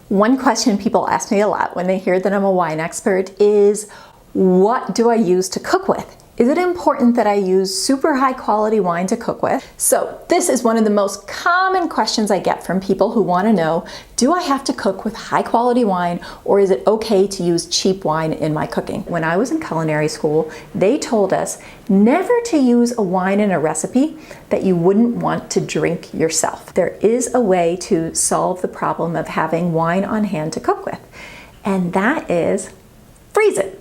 One question people ask me a lot when they hear that I'm a wine expert is, what do I use to cook with? Is it important that I use super high quality wine to cook with? So this is one of the most common questions I get from people who want to know, do I have to cook with high quality wine, or is it okay to use cheap wine in my cooking? When I was in culinary school, they told us never to use a wine in a recipe that you wouldn't want to drink yourself. There is a way to solve the problem of having wine on hand to cook with, and that is freeze it.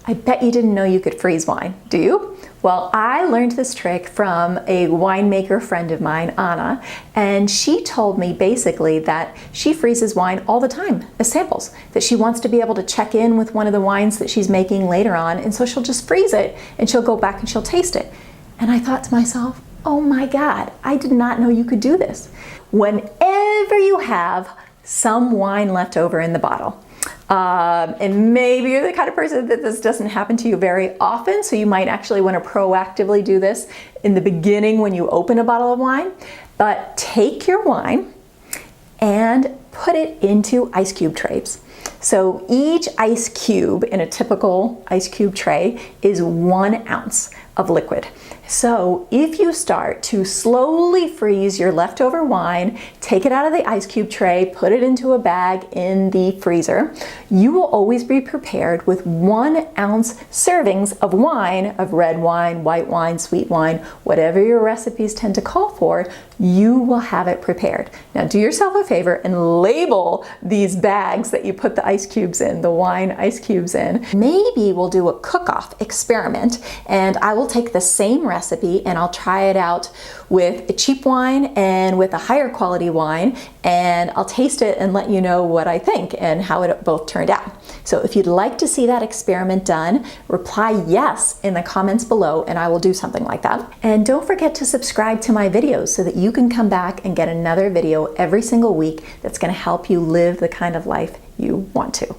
I bet you didn't know you could freeze wine, do you? Well, I learned this trick from a winemaker friend of mine, Anna, and she told me basically that she freezes wine all the time as samples, that she wants to be able to check in with one of the wines that she's making later on, and so she'll just freeze it and she'll go back and she'll taste it. And I thought to myself, oh my God, I did not know you could do this. Whenever you have some wine left over in the bottle, and maybe you're the kind of person that this doesn't happen to you very often, so you might actually want to proactively do this in the beginning when you open a bottle of wine. But take your wine and put it into ice cube trays. So each ice cube in a typical ice cube tray is 1 ounce of liquid. So if you start to slowly freeze your leftover wine, take it out of the ice cube tray, put it into a bag in the freezer, you will always be prepared with 1 ounce servings of wine, of red wine, white wine, sweet wine, whatever your recipes tend to call for, you will have it prepared. Now do yourself a favor and label these bags that you put the ice cubes in, the wine ice cubes in. Maybe we'll do a cook-off experiment, and I will take the same recipe and I'll try it out with a cheap wine and with a higher quality wine, and I'll taste it and let you know what I think and how it both turned out. So if you'd like to see that experiment done, reply yes in the comments below and I will do something like that. And don't forget to subscribe to my videos so that you can come back and get another video every single week that's going to help you live the kind of life you want to.